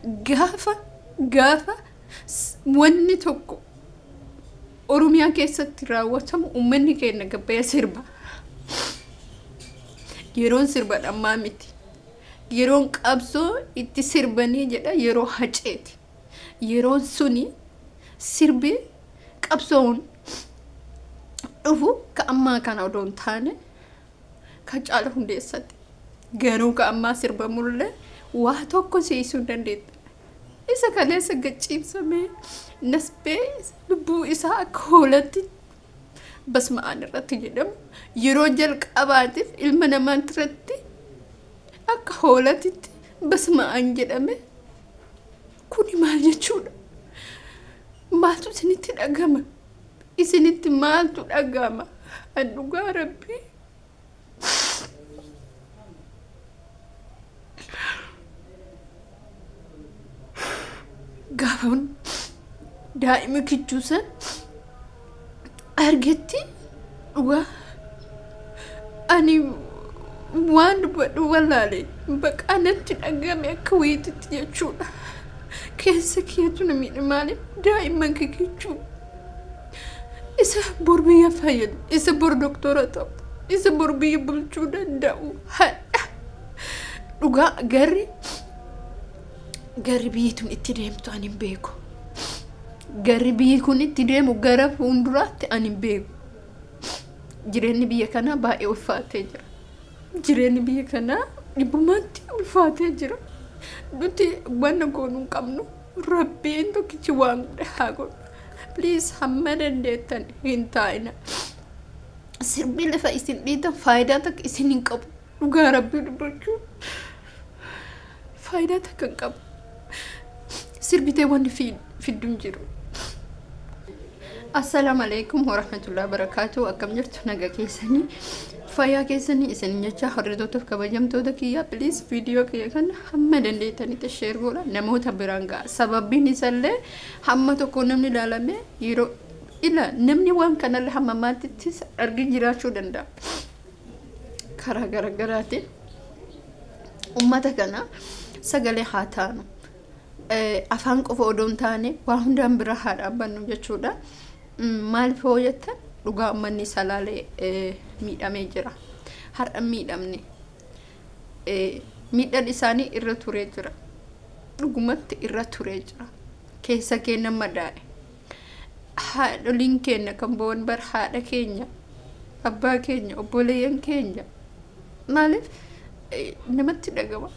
gaafa wanni tokko Oromiyaa keessatti raawwatamu uummanni keenya gabbaya sirba. Yeroon sirba dhammaa miti. Yeroon qabsoo itti sirbanii jedha yeroo haceeti. Yeroon suni sirbi qabsoon dhufu ka ammaa kana odoon taane ka caala hundeessatti. Garuu ka ammaa sirba mul'ee waa tokko siisuu dandeetta. Isa kaleessa gachiibsamee nasbee lubbuu isaa akka hoolatti basma'aan irratti jedhamu yeroo jalqabaatiif ilma namaatti irratti akka hoolatitti basma'aan jedhame kuni maal jechuudha? Maaltu isinitti dhagama? Isinitti maaltu dhagama? Dhugaa Rabbii gaafan daa'ima kichuusan argetti dhugaa ani waan dubbadhu wallaalee baqa natti dhagame akka wayiitti jechuudha. Keessa keetu na miidhe maaliif daa'imman kichuu isa bor biyya fayyadu, isa bor doktora ta'u, isa bor biyya bulchuu danda'u hadha. Dhugaa garri biyyi tun itti deemtu ani hin beeku. Garri biyyi kun itti deemu gara fuulduraatti ani hin beeku. Jireenyi biyya kanaa baay'ee ulfaatee jira. Jireenyi biyya kanaa dhibbumatti ulfaatee jira. Nuti wanna goonuu hin qabnu Rabbiin tokkichi waan haa godhu. Please hamma dandeettan hin taa'ina. Sirbi lafa isin dhiitan faayidaa takka isin hin qabu. Dhugaa Rabbii dubbachuun faayidaa takka hin qabu. Sirbitee wanni fidduun jiru. Assalamu alaikum warahmatullahi wabarakatuh. Akkam jirtu naga keessanii fayyaa keessanii isin jecha hordoftoota kabajamtoota kiyya please video kiyya kana hamma dandeettanitti share godhaa namoota biraan ga'a. Sababbiin isaallee hamma tokko namni ilaalame yeroo namni waan kanallee hamma maatiitti argin jiraachuu danda'a. Karaa garaagaraatiin ummata kana sagalee haa taanu. Afaan qofa odoon taane waan hundaan bira haa dhaabbannu jechuudha. Maaliif hoo jettan dhugaa uummanni salaalee miidhamee jira. Har'a miidhamne miidhaan isaanii irra turee jira. Dhugumatti irra turee jira. Keessa keenya madaa'e. Haadholiin keenya kan boon bar haadha keenya, abbaa keenya, obboleeyyan keenya. Maaliif namatti dhagama.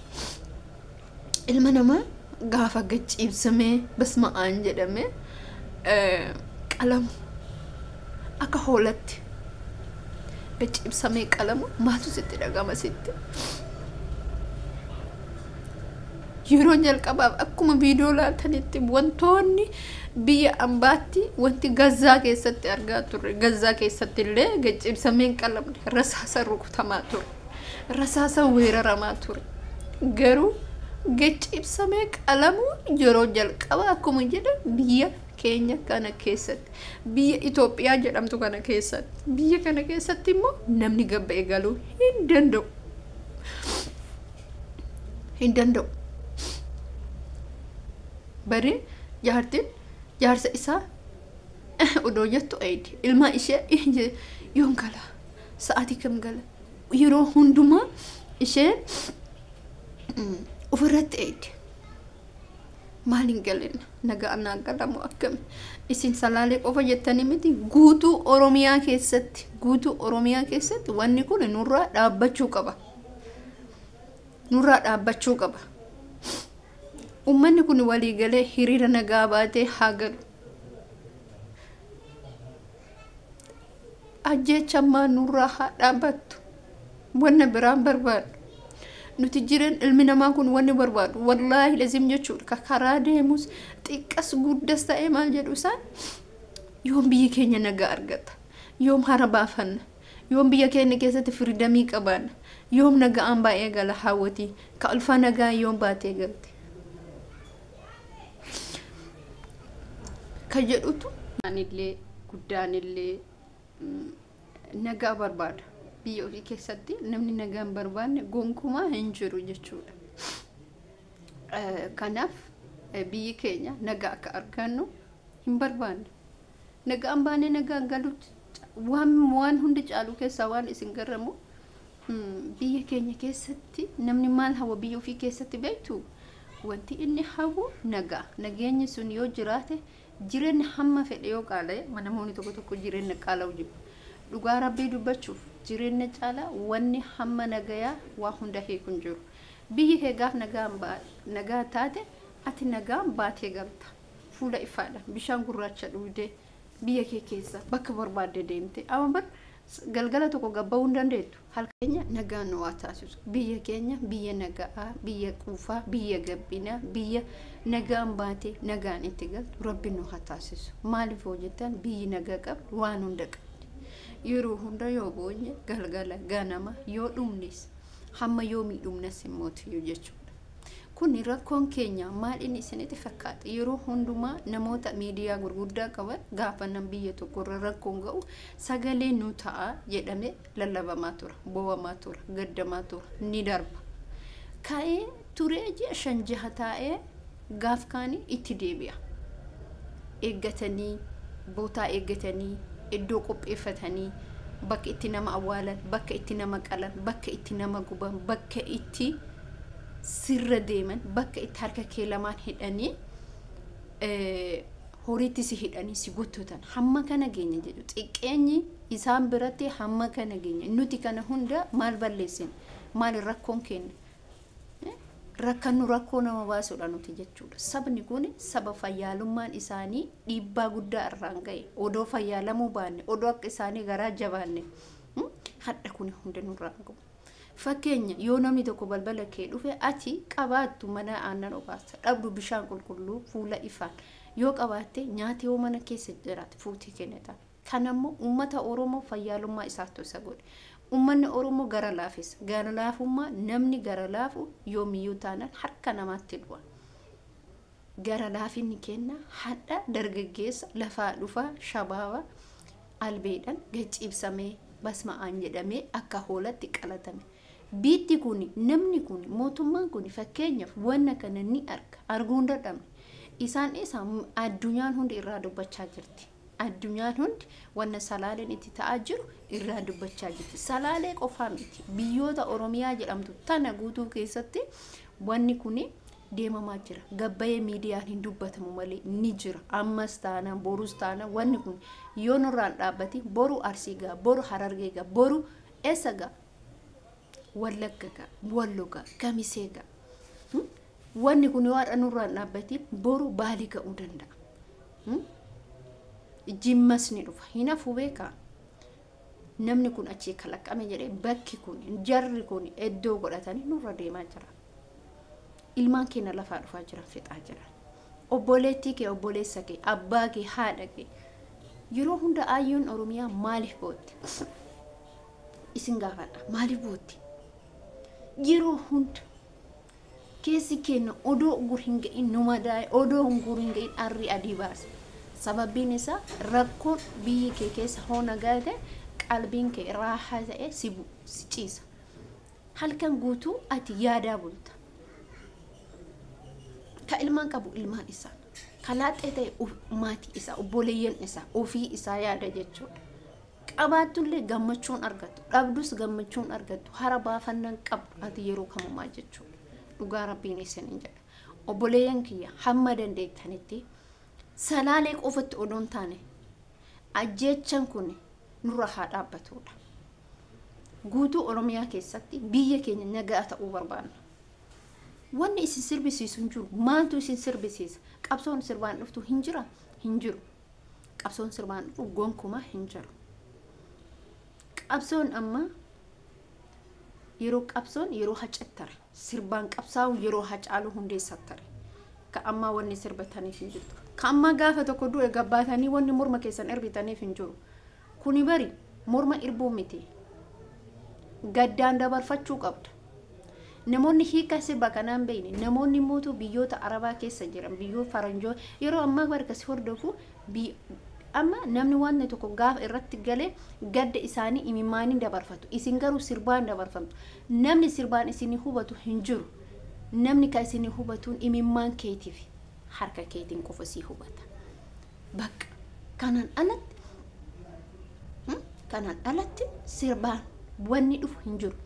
Ilma namaa gaafa gachiibsamee basma'aan jedhame qalamu akka hoolatti gachiibsamee qalamu maaltu sitti dhagama sitti? Yeroo jalqabaaf akkuma viidiyoo laatanitti wantoonni biyya ambaatti wanti Gazaa keessatti argaa turre. Gazaa keessatti illee gachiibsamee qalamne rasaasa rukutamaa ture. Rasaasa weeraramaa ture. Garuu gachiibsamee qalamu yeroo jalqaba akkuma jedhan biyya keenya kana keessatti biyya Itoophiyaa jedhamtu kana keessatti biyya kana keessatti immoo namni gabba'ee galuu hin danda'u. Hin danda'u. Bari jaarsa isaa odoo jettu eedi ilma ishee yoon gala sa'aatii kam gala yeroo hundumaa ishee ofirratti eedi. Maalin galin naga anaa galamu akkam isin salaalee qofa jettanii miti guutuu Oromiyaa keessatti wanni kun nurraa dhaabbachuu qaba. Nurraa dhaabbachuu qaba. Uummanni kun walii galee hiriira nagaa baatee haa galu. Ajjeechammaa nurraa haa dhaabbattu. Wanna biraan barbaadu. Nuti jiran ilmi namaa kun wanni barbaadu wallahi lazim jechuudha. Ka karaa deemus xiqqas guddas ta'e maal jedhu isaan yoom biyya keenya nagaa argata, yoom hara baafanna, yoom biyya keenya keessatti firidamii qabaanna, yoom nagaan baay'ee gala hawwatii ka ulfa nagaa yoom baatee galte. Ka jedhutu anillee guddaanillee nagaa barbaada. Biyya ofii keessatti namni nagaan barbaanne gonkumaa hin jiru jechuudha. Kanaaf biyyi keenya nagaa akka argannu hin barbaanne. Nagaan baanee nagaan galuutti waan hundi caalu keessaa waan isin garramu biyya keenya keessatti namni maal hawa biyya ofii keessatti beektu wanti inni hawu nagaa. Nageenyi sun yoo jiraate jireenya hamma fedhe yoo qaale namoonni tokko jireenya qaala wajjin dhugaa rabbii dubbachuuf jireenya caala wanni hamma nagayaa waa hunda heekun jiru. Biyyi kee gaaf nagaa taate ati nagaan baatee galta. Fuula ifaadha bishaan gurraacha dhugdee biyya kee keessa bakka barbaadde deemte amma bar galgala tokko gabba'uu hin dandeettu. Halkeenya nagaan nu waa taasisu. Biyya keenya biyya nagaa, biyya quufaa, biyya gabbinaa, biyya nagaan baatee nagaan itti galtu rabbi nu haa taasisu. Maaliif hojjetan biyyi nagaa qabdu waan hunda qabdi. Yeroo hunda yoo boonye galgala ganama yoo dhumnes hamma yoo miidhumnes immoo jechuudha. Kun rakkoon keenya maal inni isinitti fakkaata. Yeroo hundumaa namoota miidiyaa gurguddaa qaban gaafa nam biyya tokko rakkoon ga'u sagalee nu ta'a jedhame lallabamaa tura, boo'amaa tura, gaddamaa tura, ni darba. Ka'ee turee ji'a 5-6 taa'ee gaaf kaanii itti deebi'a. Eeggatanii, bootaa eeggatanii, iddoo qopheeffatanii, bakka itti nama awwaalan, bakka itti nama qalan, bakka itti nama guban, bakka itti sirra deeman, bakka itti harka kee lamaan hidhanii horiitti si hidhanii si gottotan hamma kana geenya jedhu. Xiqqeenyi isaan biratti hamma kana geenya. Nuti kana hunda maal balleessin? Maal rakkoon keenya? Rakkannu rakkoo nama baasuudha nuti jechuudha. Sabni kun saba fayyaalummaan isaanii dhiibbaa guddaa irraan ga'e. Odoo fayyaalamuu baanne, odoo akka isaanii garaa jabaanne hadha kun hunda nurraan ga'u. Fakkeenya yoo namni tokko balbala kee dhufe ati qabaattu mana aannan obaasa dhabdu bishaan qulqulluu fuula ifaan yoo qabaatte nyaati yoo mana keessa jiraate fuutii kennata. Kanammoo uummata Oromoo fayyaalummaa isaatu isa godhe. Uummanni Oromoo gara laafis gara laafummaa namni gara laafu yoomiyyuu taanaan harka namaatti du'a. Gara laafinni kenna hadha dargaggeessa lafaa dhufaa shabaaba albeedhaan gachiibsamee basma'aan jedhamee akka hoolatti qalatame. Biitti kun namni kun mootummaan kun fakkeenyaaf wanna kana ni arguu hin dadhabne. Isaan addunyaan hundi irraa dubbachaa jirti. Addunyaan hundi wanna salaaleen itti ta'aa jiru irraa dubbachaa jirti. Salaalee qofaa miti. Biyyoota Oromiyaa jedhamtu tana guutuu keessatti wanni kun deemamaa jira. Gabbayee miidiyaan hin dubbatamu malee ni jira. Ammas taana borus taana wanni kun yoo nurraan dhaabbati boru Arsii gaa, boru Harargee gaa, boru eessa gaa? Wallagga gaa, Walloo gaa, Kamisee gaa. Wanni kun yoo har'a nurraan dhaabbati boru Baalee ga'uu danda'a. Jimmas ni dhufa. Hinaafuu beekaa. Namni kun achii kalaqame jedhee bakki kun jarri kun iddoo godhatanii nurra deemaa jira. Ilmaan keenya lafaa dhufaa jiran fixaa jiran. Obboleettii kee, obboleessa kee, abbaa kee, haadha kee. Yeroo hunda aayyoon Oromiyaa maaliif bootti? Isin gaafadha. Maaliif bootti? Yeroo hunda keessi keenya odoo gur hin ga'in numa daa'e, odoo gur hin ga'in arri adii baase. Sababiin isaa rakkoon biyyi kee keessa hoona gaate qalbiin kee raahaa ta'ee si ciisa. Halkan guutuu ati yaadaa bulta. Ka ilmaan qabu ilmaan isaa. Ka laaxee ta'e maatii isaa, obboleeyyan isaa, ofii isaa yaada jechuudha. Qabaatullee gammachuun argattu, dhabdus gammachuun argattu. Hara baafannaan qabdu ati yeroo kamumaa jechuudha. Dhugaa rabbiin isiniin jedha. Obboleeyyan kiyya hamma dandeettanitti salaalee qofatti odoon taane ajjeechan kun nurra haa dhaabbatudha. Guutuu Oromiyaa keessatti biyya keenya nagaa ta'uu barbaanna. Wanni isin sirbisiisu hin jiru. Maaltu isin sirbisiisa? Qabsoon sirbaan dhuftu hin jira? Hin jiru. Qabsoon sirbaan dhufu gonkumaa hin jiru. Qabsoon amma yeroo qabsoon yeroo hacattare sirbaan qabsaa'u yeroo hacaalu hundeessattare. Ka amma wanni sirbataniif hin jirtu. Ka amma gaafa tokko du'e gabbaatanii wanni morma keessan erbitaniif hin jiru. Kuni bari morma irbuu miti. Gaddaan dabarfachuu qabda. Namoonni hiika sirba kanaan beeyne namoonni mootu biyyoota Arabaa keessa jiran biyyoota Faranjoo yeroo amma barkasi hordofu amma namni waan tokko gaafa irratti galee gadda isaanii imimmaanii dabarfatu. Isin garuu sirbaan dabarfamtu. Namni sirbaan isin hubatu hin jiru. Namni ka isin hubatuun imimmaan keetiif. harka keetiin qofa si hubata bakka kanan alatti sirbaan wanni dhufu hin jiru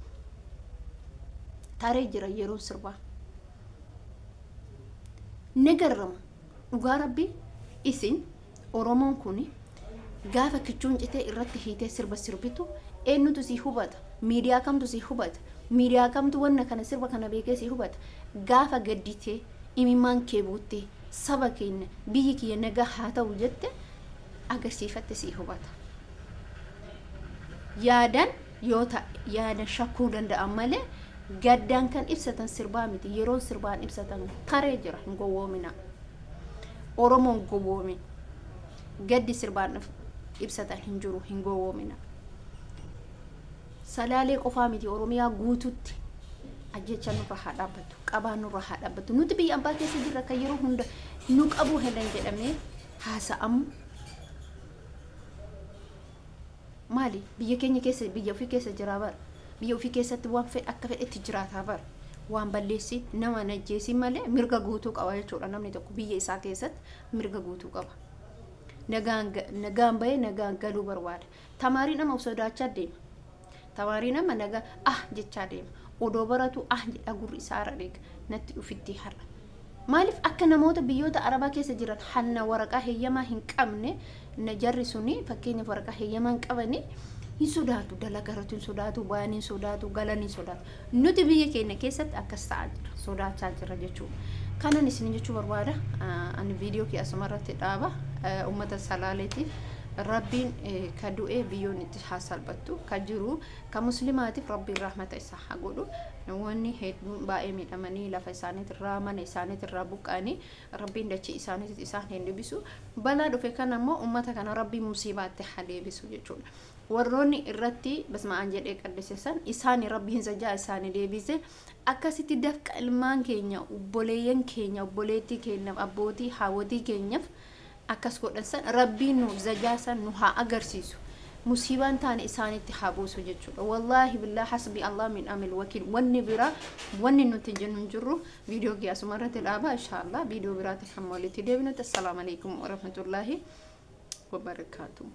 taree jira yeroo sirbaa nagarrama dhugaa rabbi isin oromoon kuni gaafa kichuun citee irratti hiitee sirba sirbitu eenyutu si hubata miidiyaa kamtu si hubata miidiyaa kamtu wanna kana sirba kana beekee si hubata gaafa gadditee imimmaan kee buuttee saba keenya biyyi kiyya nagaa haa ta'u jette agarsiifatte si hubata yaadan yoo ta'e yaadan shakkuu danda'an malee gaddaan kan ibsatan sirbaa miti yeroon sirbaan ibsatan taree jira hin gowwoomina oromoon gowwoomin gaddi sirbaan ibsatan hin jiru hin gowwoomina salaalee qofaa miti oromiyaa guututti ajjecha nurra haa dhaabbatu qabaan nurra haa dhaabbatu nuti biyya ambaa keessa jirra kan yeroo hunda nu qabu hedan jedhamee haasa'amu maali biyya keenya keessa biyya ofii keessa jira bar biyya ofii keessatti waan fedhe akka fedhetti jiraataa bar waan balleessi nama najjeesi malee mirga guutuu qaba jechuudha namni tokko biyya isaa keessatti mirga guutuu qaba nagaan bahe nagaan galuu barbaada tamaarii nama sodaachaa deema tamaarii nama nagaa jechaa deema odoo baratu jedha gurri isaa radheeg natti dhufitti har'a maaliif akka namoota biyyoota arabaa keessa jiran hanna waraqaa heeyyamaa hin qabne na jarri suni fakkeenyaaf waraqaa heeyyamaa hin qabne hin sodaatu dalagaratu hin sodaatu ba'anii hin sodaatu galanii hin sodaatu nuti biyya keenya keessatti akkas ta'aa jira sodaachaa jira jechuudha kanan isin jechuu barbaada ani viidiyoo kee asumarratti dhaaba ummata salaaleetiif rabbiin ka du'ee biyyoon itti haasalbattu ka jiru ka muslimaatiif rabbiin rahmata isaa haa godhu wanni hedduun baay'ee miidhamanii lafa isaaniitirraa mana isaaniitirraa buqqaanii rabbiin dachee isaaniitti isaan hin deebisu balaa dhufe kan ammoo ummata kana rabbiin musiibaatti haa deebisu jechuudha warroonni irratti basma'aan jedhee qaddeessan isaanii rabbiin sajaa isaanii deebise akkasitti dafqa ilmaan keenya obboleeyyan keenya obboleettii keenya abbootii haawwatii keenyaaf akkas godhan san rabbiin nu zajaasan nu haa agarsiisu musiibaan taane isaanitti haa buusu jechuudha wallaahi billahi hasbi allah min amil wakiil wanni bira wanni nuti jennu jirru viidiyoo kee asumarratti dhaaba inshallah viidiyoo biraatti hamma walitti deebinu. Assalaamu alaykum wa rahmatullahi wa barakaatuh.